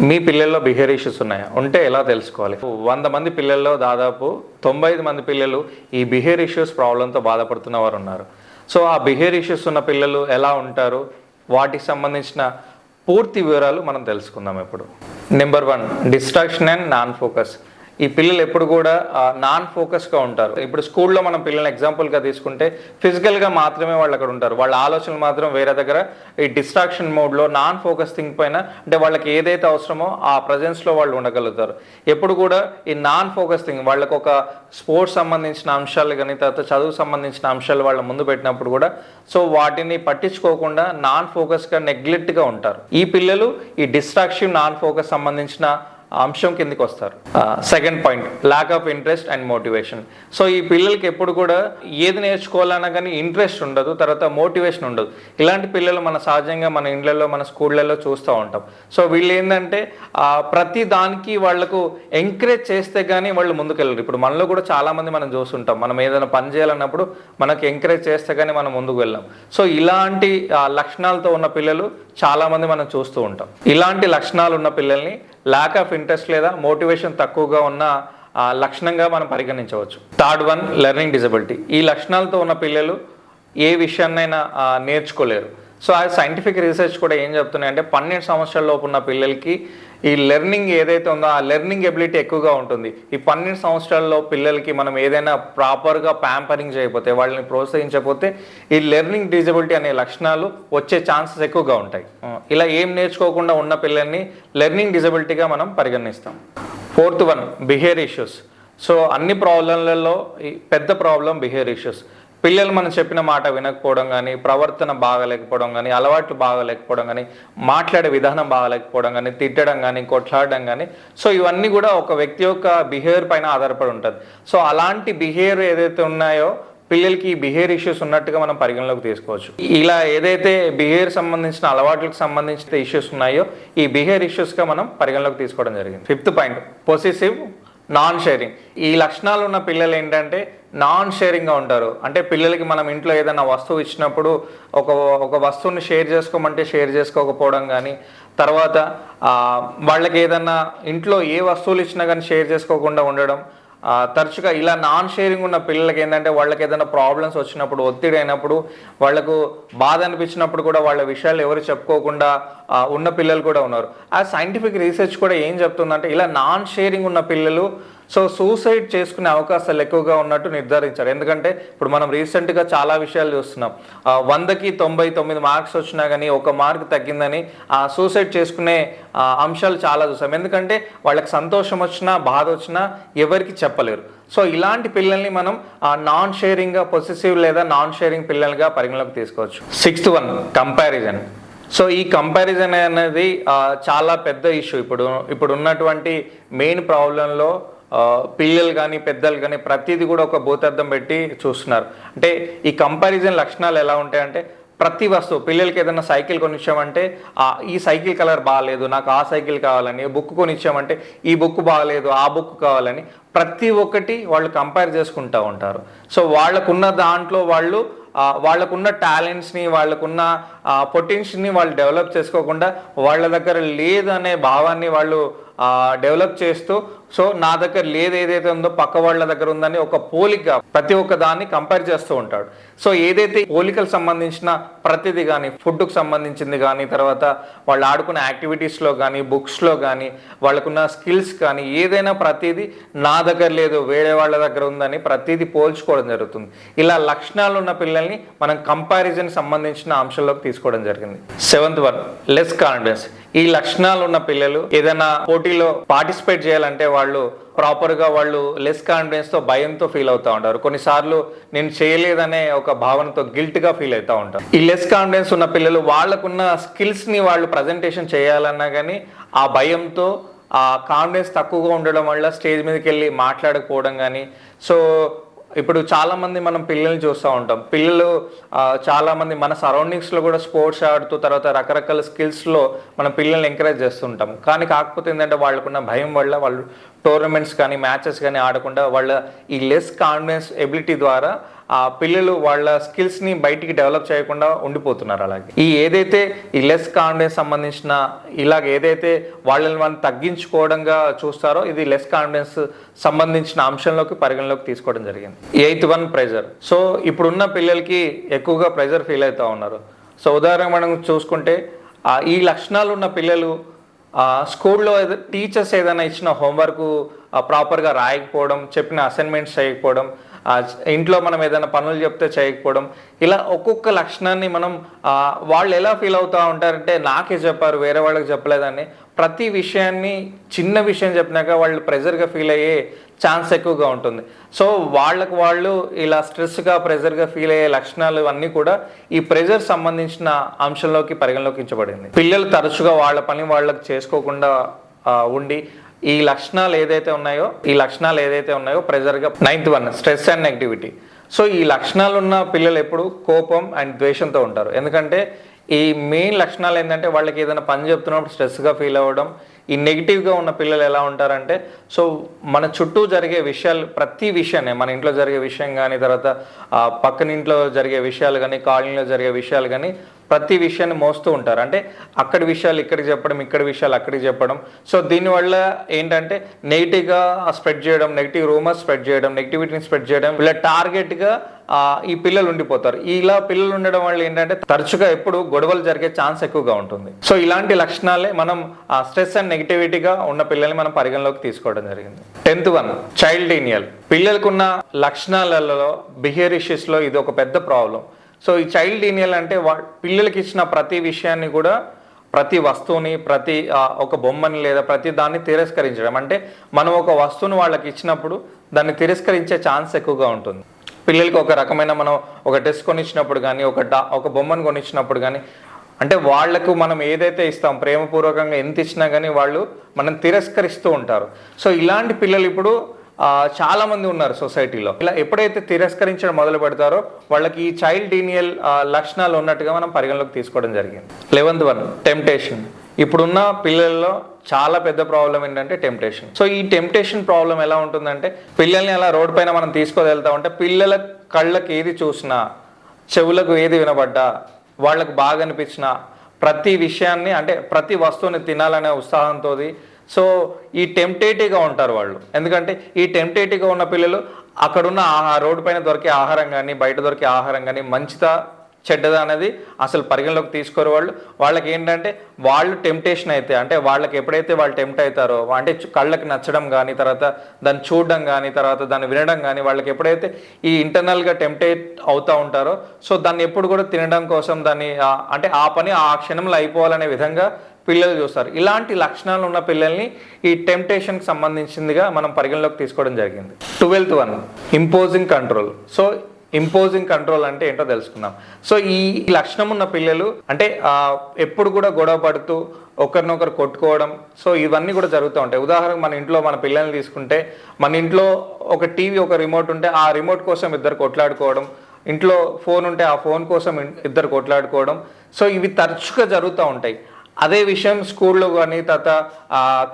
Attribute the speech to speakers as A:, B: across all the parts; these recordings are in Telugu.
A: మీ పిల్లల్లో బిహేవియర్ ఇష్యూస్ ఉన్నాయా? ఉంటే ఎలా తెలుసుకోవాలి? 100 మంది పిల్లల్లో దాదాపు 95 మంది పిల్లలు ఈ బిహేవియర్ ఇష్యూస్ ప్రాబ్లంతో బాధపడుతున్న వారు ఉన్నారు. సో ఆ బిహేవియర్ ఇష్యూస్ ఉన్న పిల్లలు ఎలా ఉంటారు, వాటికి సంబంధించిన పూర్తి వివరాలు మనం తెలుసుకుందాం ఇప్పుడు. Number 1, distraction and non focus. ఈ పిల్లలు ఎప్పుడు కూడా నాన్ ఫోకస్గా ఉంటారు. ఇప్పుడు స్కూల్లో మనం పిల్లల్ని ఎగ్జాంపుల్గా తీసుకుంటే ఫిజికల్గా మాత్రమే వాళ్ళు అక్కడ ఉంటారు. వాళ్ళ ఆలోచనలు మాత్రం వేరే దగ్గర ఈ డిస్ట్రాక్షన్ మోడ్లో నాన్ ఫోకస్ థింగ్ పైన, అంటే వాళ్ళకి ఏదైతే అవసరమో ఆ ప్రజెన్స్లో వాళ్ళు ఉండగలుగుతారు. ఎప్పుడు కూడా ఈ నాన్ ఫోకస్ థింగ్, వాళ్ళకు ఒక స్పోర్ట్స్ సంబంధించిన అంశాలు కానీ తర్వాత చదువు సంబంధించిన అంశాలు వాళ్ళ ముందు పెట్టినప్పుడు కూడా సో వాటిని పట్టించుకోకుండా నాన్ ఫోకస్గా నెగ్లెక్ట్గా ఉంటారు. ఈ పిల్లలు ఈ డిస్ట్రాక్షన్ నాన్ ఫోకస్ సంబంధించిన అంశం కిందకి వస్తారు. Second point, lack of interest and motivation. So ఈ పిల్లలకి ఎప్పుడు కూడా ఏది నేర్చుకోవాలన్నా కానీ ఇంట్రెస్ట్ ఉండదు, తర్వాత మోటివేషన్ ఉండదు. ఇలాంటి పిల్లలు మన సహజంగా మన ఇండ్లలో మన స్కూళ్ళల్లో చూస్తూ ఉంటాం. సో వీళ్ళు ఏంటంటే ప్రతి దానికి వాళ్లకు ఎంకరేజ్ చేస్తే కానీ వాళ్ళు ముందుకెళ్ళరు. ఇప్పుడు మనలో కూడా చాలామంది మనం చూస్తుంటాం, మనం ఏదైనా పని చేయాలన్నప్పుడు మనకు ఎంకరేజ్ చేస్తే కానీ మనం ముందుకు వెళ్ళాం. సో ఇలాంటి లక్షణాలతో ఉన్న పిల్లలు చాలామంది మనం చూస్తూ ఉంటాం. ఇలాంటి లక్షణాలు ఉన్న పిల్లల్ని ల్యాక్ ఆఫ్ ఇంట్రెస్ట్ లేదా మోటివేషన్ తక్కువగా ఉన్న లక్షణంగా మనం పరిగణించవచ్చు. Third one, learning disability. ఈ లక్షణాలతో ఉన్న పిల్లలు ఏ విషయాన్నైనా నేర్చుకోలేరు. సో ఆ సైంటిఫిక్ రీసెర్చ్ కూడా ఏం చెప్తున్నాయంటే 12 సంవత్సరాల లోపు ఉన్న పిల్లలకి ఈ లెర్నింగ్ ఏదైతే ఉందో ఆ లెర్నింగ్ ఎబిలిటీ ఎక్కువగా ఉంటుంది. ఈ 12 సంవత్సరాల్లో పిల్లలకి మనం ఏదైనా ప్రాపర్గా ప్యాంపరింగ్ చేయకపోతే, వాళ్ళని ప్రోత్సహించకపోతే ఈ లెర్నింగ్ డిజబిలిటీ అనే లక్షణాలు వచ్చే ఛాన్సెస్ ఎక్కువగా ఉంటాయి. ఇలా ఏం నేర్చుకోకుండా ఉన్న పిల్లల్ని లెర్నింగ్ డిజబిలిటీగా మనం పరిగణిస్తాం. Fourth one, behaviour issues. So అన్ని ప్రాబ్లంలలో ఈ పెద్ద ప్రాబ్లం బిహేవియర్ ఇష్యూస్. పిల్లలు మనం చెప్పిన మాట వినకపోవడం కానీ, ప్రవర్తన బాగాలేకపోవడం కానీ, అలవాట్లు బాగాలేకపోవడం కానీ, మాట్లాడే విధానం బాగాలేకపోవడం కానీ, తిట్టడం కానీ, కొట్లాడడం కానీ, సో ఇవన్నీ కూడా ఒక వ్యక్తి యొక్క బిహేవియర్ పైన ఆధారపడి ఉంటుంది. సో అలాంటి బిహేవియర్ ఏదైతే ఉన్నాయో పిల్లలకి ఈ బిహేవియర్ ఇష్యూస్ ఉన్నట్టుగా మనం పరిగణలోకి తీసుకోవచ్చు. ఇలా ఏదైతే బిహేవియర్ సంబంధించిన అలవాట్లకు సంబంధించిన ఇష్యూస్ ఉన్నాయో ఈ బిహేవియర్ ఇష్యూస్గా మనం పరిగణలోకి తీసుకోవడం జరిగింది. Fifth point, possessive, non sharing. ఈ లక్షణాలు ఉన్న పిల్లలు ఏంటంటే నాన్ షేరింగ్గా ఉంటారు. అంటే పిల్లలకి మనం ఇంట్లో ఏదైనా వస్తువు ఇచ్చినప్పుడు ఒక వస్తువుని షేర్ చేసుకోమంటే షేర్ చేసుకోకపోవడం కానీ, తర్వాత వాళ్ళకి ఏదన్నా ఇంట్లో ఏ వస్తువులు ఇచ్చినా కానీ షేర్ చేసుకోకుండా ఉండడం, తరచుగా ఇలా నాన్ షేరింగ్ ఉన్న పిల్లలకి ఏంటంటే వాళ్ళకి ఏదైనా ప్రాబ్లమ్స్ వచ్చినప్పుడు, ఒత్తిడి అయినప్పుడు, వాళ్ళకు బాధ అనిపించినప్పుడు కూడా వాళ్ళ విషయాలు ఎవరు చెప్పుకోకుండా ఉన్న పిల్లలు కూడా ఉన్నారు. ఆ సైంటిఫిక్ రీసెర్చ్ కూడా ఏం చెప్తుందంటే ఇలా నాన్ షేరింగ్ ఉన్న పిల్లలు సో సూసైడ్ చేసుకునే అవకాశాలు ఎక్కువగా ఉన్నట్టు నిర్ధారించారు. ఎందుకంటే ఇప్పుడు మనం రీసెంట్గా చాలా విషయాలు చూస్తున్నాం. 100కి 99 మార్క్స్ వచ్చినా కానీ 1 మార్క్ తగ్గిందని సూసైడ్ చేసుకునే అంశాలు చాలా చూసాం. ఎందుకంటే వాళ్ళకి సంతోషం వచ్చినా బాధ వచ్చినా ఎవరికి చెప్పలేరు. సో ఇలాంటి పిల్లల్ని మనం నాన్ షేరింగ్గా, పొసెసివ్ లేదా నాన్ షేరింగ్ పిల్లలుగా పరిగణలోకి తీసుకోవచ్చు. Sixth one, comparison. సో ఈ కంపారిజన్ అనేది చాలా పెద్ద ఇష్యూ. ఇప్పుడు ఉన్నటువంటి మెయిన్ ప్రాబ్లంలో పిల్లలు కానీ పెద్దలు కానీ ప్రతిదీ కూడా ఒక భూతద్దం పెట్టి చూస్తున్నారు. అంటే ఈ కంపారిజన్ లక్షణాలు ఎలా ఉంటాయంటే ప్రతి వస్తువు, పిల్లలకి ఏదైనా సైకిల్ కొనిచ్చామంటే ఈ సైకిల్ కలర్ బాగాలేదు, నాకు ఆ సైకిల్ కావాలని, బుక్ కొనిచ్చామంటే ఈ బుక్ బాగాలేదు, ఆ బుక్ కావాలని, ప్రతి ఒక్కటి వాళ్ళు కంపేర్ చేసుకుంటూ ఉంటారు. సో వాళ్ళకున్న దాంట్లో వాళ్ళకున్న టాలెంట్స్ని, వాళ్ళకున్న పొటెన్షియల్ని వాళ్ళు డెవలప్ చేసుకోకుండా వాళ్ళ దగ్గర లేదనే భావాన్ని వాళ్ళు డెవలప్ చేస్తూ, సో నా దగ్గర లేదు ఏదైతే ఉందో పక్క వాళ్ళ దగ్గర ఉందని ఒక పోలిక ప్రతి ఒక్క దాన్ని కంపేర్ చేస్తూ ఉంటాడు. సో ఏదైతే పోలికలకు సంబంధించిన ప్రతిదీ కానీ, ఫుడ్కు సంబంధించింది కానీ, తర్వాత వాళ్ళు ఆడుకున్న యాక్టివిటీస్లో కానీ, బుక్స్లో కానీ, వాళ్ళకున్న స్కిల్స్ కానీ, ఏదైనా ప్రతిదీ నా దగ్గర లేదు వేరే వాళ్ళ దగ్గర ఉందని ప్రతిదీ పోల్చుకోవడం జరుగుతుంది. ఇలా లక్షణాలు ఉన్న పిల్లల్ని మనం కంపారిజన్ సంబంధించిన అంశాల్లోకి తీసుకోవడం జరిగింది. Seventh one, less confidence. ఈ లక్షణాలు ఉన్న పిల్లలు ఏదైనా పోటీలో పార్టిసిపేట్ చేయాలంటే వాళ్ళు ప్రాపర్గా వాళ్ళు లెస్ కాన్ఫిడెన్స్తో, భయంతో ఫీల్ అవుతూ ఉంటారు. కొన్నిసార్లు నేను చేయలేదనే ఒక భావనతో గిల్ట్గా ఫీల్ అవుతూ ఉంటారు. ఈ లెస్ కాన్ఫిడెన్స్ ఉన్న పిల్లలు వాళ్ళకున్న స్కిల్స్ని వాళ్ళు ప్రజెంటేషన్ చేయాలన్నా కానీ ఆ భయంతో, ఆ కాన్ఫిడెన్స్ తక్కువగా ఉండడం వల్ల స్టేజ్ మీదకి వెళ్ళి మాట్లాడకపోవడం కానీ, సో ఇప్పుడు చాలామంది మనం పిల్లల్ని చూస్తూ ఉంటాం. పిల్లలు చాలామంది మన సరౌండింగ్స్లో కూడా స్పోర్ట్స్ ఆడుతూ తర్వాత రకరకాల స్కిల్స్లో మనం పిల్లల్ని ఎంకరేజ్ చేస్తుంటాం. కానీ కాకపోతే ఏంటంటే వాళ్ళకున్న భయం వల్ల వాళ్ళు టోర్నమెంట్స్ కానీ మ్యాచెస్ కానీ ఆడకుండా వాళ్ళ ఈ లెస్ కాన్ఫిడెన్స్ ఎబిలిటీ ద్వారా ఆ పిల్లలు వాళ్ళ స్కిల్స్ని బయటికి డెవలప్ చేయకుండా ఉండిపోతున్నారు. అలాగే ఏదైతే ఈ లెస్ కాన్ఫిడెన్స్ సంబంధించిన ఇలాగ ఏదైతే వాళ్ళని తగ్గించుకోవడంగా చూస్తారో ఇది లెస్ కాన్ఫిడెన్స్ సంబంధించిన అంశంలోకి పరిగణలోకి తీసుకోవడం జరిగింది. 8th one pressure. సో ఇప్పుడున్న పిల్లలకి ఎక్కువగా ప్రెజర్ ఫీల్ అవుతూ ఉన్నారు. సో ఉదాహరణ మనం చూసుకుంటే ఈ లక్షణాలు ఉన్న పిల్లలు స్కూల్లో టీచర్స్ ఏదైనా ఇచ్చిన హోంవర్క్ ప్రాపర్గా రాయకపోవడం, చెప్పిన అసైన్మెంట్స్ చేయకపోవడం, ఇంట్లో మనం ఏదైనా పనులు చెప్తే చేయకపోవడం, ఇలా ఒక్కొక్క లక్షణాన్ని మనం వాళ్ళు ఎలా ఫీల్ అవుతూ ఉంటారంటే నాకే చెప్పారు వేరే వాళ్ళకి చెప్పలేదని ప్రతి విషయాన్ని చిన్న విషయం చెప్పినాక వాళ్ళు ప్రెజర్గా ఫీల్ అయ్యే ఛాన్స్ ఎక్కువగా ఉంటుంది. సో వాళ్ళు ఇలా స్ట్రెస్గా ప్రెజర్గా ఫీల్ అయ్యే లక్షణాలు అన్నీ కూడా ఈ ప్రెజర్ సంబంధించిన అంశంలోకి పరిగణలోకించబడింది. పిల్లలు తరచుగా వాళ్ళ పని వాళ్ళకి చేసుకోకుండా ఉండి ఈ లక్షణాలు ఏదైతే ఉన్నాయో ప్రెజర్గా 9th one stress and negativity. So ఈ లక్షణాలు ఉన్న పిల్లలు ఎప్పుడు కోపం అండ్ ద్వేషంతో ఉంటారు. ఎందుకంటే ఈ మెయిన్ లక్షణాలు ఏంటంటే వాళ్ళకి ఏదైనా పని చెప్తున్నప్పుడు స్ట్రెస్గా ఫీల్ అవ్వడం. ఈ నెగిటివ్గా ఉన్న పిల్లలు ఎలా ఉంటారంటే సో మన చుట్టూ జరిగే విషయాలు ప్రతి విషయాన్ని మన ఇంట్లో జరిగే విషయం కానీ, తర్వాత పక్కన ఇంట్లో జరిగే విషయాలు కానీ, కాలనీలో జరిగే విషయాలు కానీ ప్రతి విషయాన్ని మోస్తూ ఉంటారు. అంటే అక్కడి విషయాలు ఇక్కడికి చెప్పడం, ఇక్కడి విషయాలు అక్కడికి చెప్పడం. సో దీనివల్ల ఏంటంటే నెగిటివ్గా స్ప్రెడ్ చేయడం, నెగిటివ్ రూమర్స్ స్ప్రెడ్ చేయడం, నెగిటివిటీని స్ప్రెడ్ చేయడం, ఇలా టార్గెట్గా ఈ పిల్లలు ఉండిపోతారు. ఇలా పిల్లలు ఉండడం వల్ల ఏంటంటే తరచుగా ఎప్పుడు గొడవలు జరిగే ఛాన్స్ ఎక్కువగా ఉంటుంది. సో ఇలాంటి లక్షణాలే మనం స్ట్రెస్ అండ్ నెగిటివిటీగా ఉన్న పిల్లల్ని మనం పరిగణలోకి తీసుకోవడం జరిగింది. 10th one child denial. పిల్లలకున్న లక్షణాలలో బిహేవియర్ ఇష్యూస్లో ఇది ఒక పెద్ద ప్రాబ్లం. సో ఈ చైల్డ్ డీనియల్ అంటే పిల్లలకి ఇచ్చిన ప్రతి విషయాన్ని కూడా, ప్రతి వస్తువుని, ప్రతి ఒక బొమ్మని లేదా ప్రతి దాన్ని తిరస్కరించడం. అంటే మనం ఒక వస్తువుని వాళ్ళకి ఇచ్చినప్పుడు దాన్ని తిరస్కరించే ఛాన్స్ ఎక్కువగా ఉంటుంది. పిల్లలకి ఒక రకమైన మనం ఒక డ్రెస్ కొనిచ్చినప్పుడు కానీ, ఒక బొమ్మను కొనిచ్చినప్పుడు కానీ, అంటే వాళ్లకు మనం ఏదైతే ఇస్తాం ప్రేమపూర్వకంగా ఎంత ఇచ్చినా కానీ వాళ్ళు మనం తిరస్కరిస్తూ ఉంటారు. సో ఇలాంటి పిల్లలు ఇప్పుడు చాలా మంది ఉన్నారు సొసైటీలో. ఇలా ఎప్పుడైతే తిరస్కరించడం మొదలు పెడతారో వాళ్ళకి ఈ చైల్డ్ డీనియల్ లక్షణాలు ఉన్నట్టుగా మనం పరిగణలోకి తీసుకోవడం జరిగింది. 11th one temptation. ఇప్పుడున్న పిల్లల్లో చాలా పెద్ద ప్రాబ్లం ఏంటంటే టెంప్టేషన్. సో ఈ టెంప్టేషన్ ప్రాబ్లం ఎలా ఉంటుందంటే పిల్లల్ని అలా రోడ్ పైన మనం తీసుకువెళ్తా ఉంటే పిల్లల కళ్ళకి ఏది చూసినా, చెవులకు ఏది వినబడ్డా, వాళ్ళకు బాగా అనిపించిన ప్రతి విషయాన్ని, అంటే ప్రతి వస్తువుని తినాలనే ఉత్సాహంతో సో ఈ టెంప్టేటివ్గా ఉంటారు వాళ్ళు. ఎందుకంటే ఈ టెంప్టేటివ్గా ఉన్న పిల్లలు అక్కడున్న రోడ్డు పైన దొరికే ఆహారం కానీ, బయట దొరికే ఆహారం కానీ మంచిదా చెడ్డదా అనేది అసలు పరిగణలోకి తీసుకోరు వాళ్ళు. వాళ్ళకి ఏంటంటే వాళ్ళు టెంప్టేషన్ అయితే, అంటే వాళ్ళకి ఎప్పుడైతే వాళ్ళు టెంప్ట్ అవుతారో, అంటే కళ్ళకి నచ్చడం కానీ, తర్వాత దాన్ని చూడడం కానీ, తర్వాత దాన్ని వినడం కానీ, వాళ్ళకి ఎప్పుడైతే ఈ ఇంటర్నల్గా టెంప్టేట్ అవుతూ ఉంటారో సో దాన్ని ఎప్పుడు కూడా తినడం కోసం దాన్ని అంటే ఆ పని ఆ క్షణంలో అయిపోవాలనే విధంగా పిల్లలు చూస్తారు. ఇలాంటి లక్షణాలు ఉన్న పిల్లల్ని ఈ టెంప్టేషన్కి సంబంధించిందిగా మనం పరిగణలోకి తీసుకోవడం జరిగింది. 12th one imposing control. So imposing control అంటే ఏంటో తెలుసుకుందాం. సో ఈ లక్షణం ఉన్న పిల్లలు అంటే ఎప్పుడు కూడా గొడవ పడుతూ ఒకరినొకరు కొట్టుకోవడం, సో ఇవన్నీ కూడా జరుగుతూ ఉంటాయి. ఉదాహరణకు మన ఇంట్లో మన పిల్లల్ని తీసుకుంటే మన ఇంట్లో ఒక టీవీ, ఒక రిమోట్ ఉంటే ఆ రిమోట్ కోసం ఇద్దరు కొట్లాడుకోవడం, ఇంట్లో ఫోన్ ఉంటే ఆ ఫోన్ కోసం ఇద్దరు కొట్లాడుకోవడం. సో ఇవి తరచుగా జరుగుతూ ఉంటాయి. అదే విషయం స్కూల్లో కానీ, తర్వాత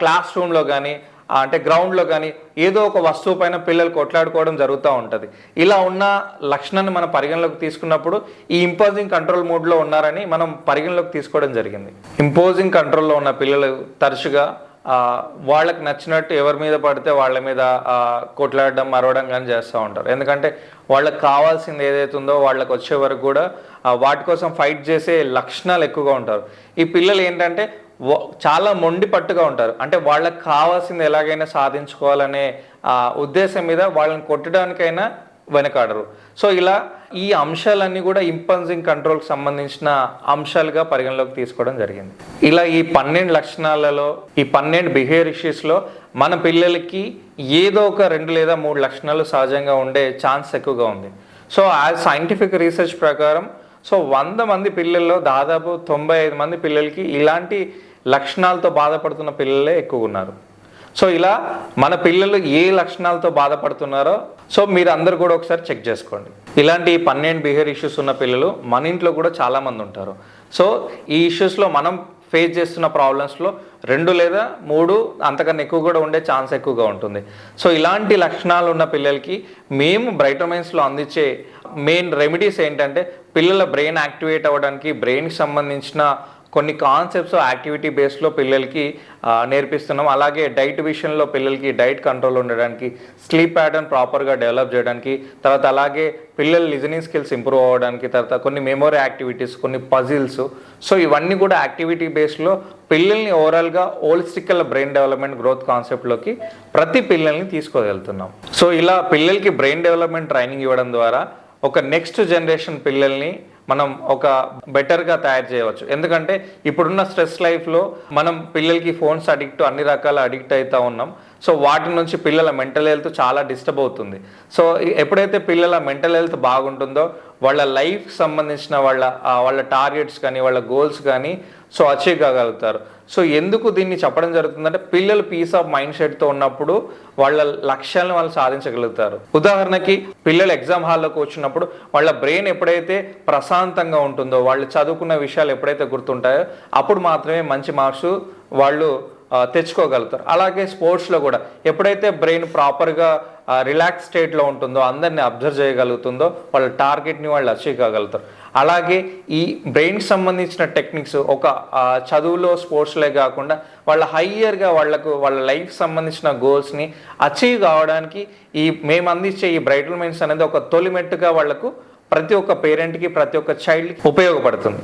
A: క్లాస్ రూమ్లో కానీ, అంటే గ్రౌండ్లో కానీ ఏదో ఒక వస్తువు పైన పిల్లలు కొట్లాడుకోవడం జరుగుతూ ఉంటుంది. ఇలా ఉన్న లక్షణాన్ని మనం పరిగణలోకి తీసుకున్నప్పుడు ఈ ఇంపోజింగ్ కంట్రోల్ మోడ్లో ఉన్నారని మనం పరిగణలోకి తీసుకోవడం జరిగింది. ఇంపోజింగ్ కంట్రోల్లో ఉన్న పిల్లలు తరచుగా వాళ్ళకి నచ్చినట్టు ఎవరి మీద పడితే వాళ్ళ మీద కొట్లాడడం, అరవడం కానీ చేస్తూ ఉంటారు. ఎందుకంటే వాళ్ళకి కావాల్సింది ఏదైతే ఉందో వాళ్ళకి వచ్చే వరకు కూడా వాటి కోసం ఫైట్ చేసే లక్షణాలు ఎక్కువగా ఉంటారు. ఈ పిల్లలు ఏంటంటే చాలా మొండి పట్టుగా ఉంటారు. అంటే వాళ్ళకి కావాల్సింది ఎలాగైనా సాధించుకోవాలనే ఉద్దేశం మీద వాళ్ళని కొట్టడానికైనా వెనకాడరు. సో ఇలా ఈ అంశాలన్నీ కూడా ఇంపల్సింగ్ కంట్రోల్కి సంబంధించిన అంశాలుగా పరిగణలోకి తీసుకోవడం జరిగింది. ఇలా ఈ 12 లక్షణాలలో, ఈ 12 బిహేవియర్ ఇష్యూస్లో మన పిల్లలకి ఏదో ఒక 2 లేదా 3 లక్షణాలు సహజంగా ఉండే ఛాన్స్ ఎక్కువగా ఉంది. సో యాజ్ సైంటిఫిక్ రీసెర్చ్ ప్రకారం సో 100 మంది పిల్లల్లో దాదాపు 95 మంది పిల్లలకి ఇలాంటి లక్షణాలతో బాధపడుతున్న పిల్లలే ఎక్కువ ఉన్నారు. సో ఇలా మన పిల్లలు ఏ లక్షణాలతో బాధపడుతున్నారో సో మీరు అందరు కూడా ఒకసారి చెక్ చేసుకోండి. ఇలాంటి 12 బిహేవియర్ ఇష్యూస్ ఉన్న పిల్లలు మన ఇంట్లో కూడా చాలామంది ఉంటారు. సో ఈ ఇష్యూస్లో మనం ఫేస్ చేస్తున్న ప్రాబ్లమ్స్లో 2 లేదా 3 అంతకన్నా ఎక్కువ కూడా ఉండే ఛాన్స్ ఎక్కువగా ఉంటుంది. సో ఇలాంటి లక్షణాలు ఉన్న పిల్లలకి మేము బ్రైట్ మైండ్స్లో అందించే మెయిన్ రెమెడీస్ ఏంటంటే, పిల్లల బ్రెయిన్ యాక్టివేట్ అవ్వడానికి బ్రెయిన్కి సంబంధించిన కొన్ని కాన్సెప్ట్స్ యాక్టివిటీ బేస్లో పిల్లలకి నేర్పిస్తున్నాం. అలాగే డైట్ విషయంలో పిల్లలకి డైట్ కంట్రోల్ ఉండడానికి, స్లీప్ ప్యాటర్న్ ప్రాపర్గా డెవలప్ చేయడానికి, తర్వాత అలాగే పిల్లల లిజనింగ్ స్కిల్స్ ఇంప్రూవ్ అవ్వడానికి, తర్వాత కొన్ని మెమొరీ యాక్టివిటీస్, కొన్ని పజిల్స్. సో ఇవన్నీ కూడా యాక్టివిటీ బేస్లో పిల్లల్ని ఓవరాల్గా హోలిస్టికల్ బ్రెయిన్ డెవలప్మెంట్ గ్రోత్ కాన్సెప్ట్లోకి ప్రతి పిల్లల్ని తీసుకోగలుగుతున్నాం. సో ఇలా పిల్లలకి బ్రెయిన్ డెవలప్మెంట్ ట్రైనింగ్ ఇవ్వడం ద్వారా ఒక నెక్స్ట్ జనరేషన్ పిల్లల్ని మనం ఒక బెటర్గా తయారు చేయవచ్చు. ఎందుకంటే ఇప్పుడున్న స్ట్రెస్ లైఫ్లో మనం పిల్లలకి ఫోన్స్ అన్ని రకాల అడిక్ట్ అవుతూ ఉన్నాం. సో వాటి నుంచి పిల్లల మెంటల్ హెల్త్ చాలా డిస్టర్బ్ అవుతుంది. సో ఎప్పుడైతే పిల్లల మెంటల్ హెల్త్ బాగుంటుందో వాళ్ళ లైఫ్కి సంబంధించిన వాళ్ళ టార్గెట్స్ కానీ వాళ్ళ గోల్స్ కానీ సో అచీవ్ కాగలుగుతారు. సో ఎందుకు దీన్ని చెప్పడం జరుగుతుందంటే, పిల్లలు పీస్ ఆఫ్ మైండ్ సెట్తో ఉన్నప్పుడు వాళ్ళ లక్ష్యాలను వాళ్ళు సాధించగలుగుతారు. ఉదాహరణకి పిల్లలు ఎగ్జామ్ హాల్లోకి వచ్చినప్పుడు వాళ్ళ బ్రెయిన్ ఎప్పుడైతే ప్రశాంతంగా ఉంటుందో, వాళ్ళు చదువుకున్న విషయాలు ఎప్పుడైతే గుర్తుంటాయో అప్పుడు మాత్రమే మంచి మార్క్స్ వాళ్ళు తెచ్చుకోగలుగుతారు. అలాగే స్పోర్ట్స్లో కూడా ఎప్పుడైతే బ్రెయిన్ ప్రాపర్గా రిలాక్స్ స్టేట్లో ఉంటుందో, అందరినీ అబ్జర్వ్ చేయగలుగుతుందో, వాళ్ళ టార్గెట్ని వాళ్ళు అచీవ్ కాగలుగుతారు. అలాగే ఈ బ్రెయిన్కి సంబంధించిన టెక్నిక్స్ ఒక చదువులో స్పోర్ట్స్లే కాకుండా వాళ్ళ హయ్యర్గా వాళ్ళ లైఫ్ సంబంధించిన గోల్స్ని అచీవ్ కావడానికి మేము అందించే ఈ బ్రైటల్ మైండ్స్ అనేది ఒక తొలిమెట్టుగా వాళ్ళకు ప్రతి ఒక్క పేరెంట్కి, ప్రతి ఒక్క చైల్డ్కి ఉపయోగపడుతుంది.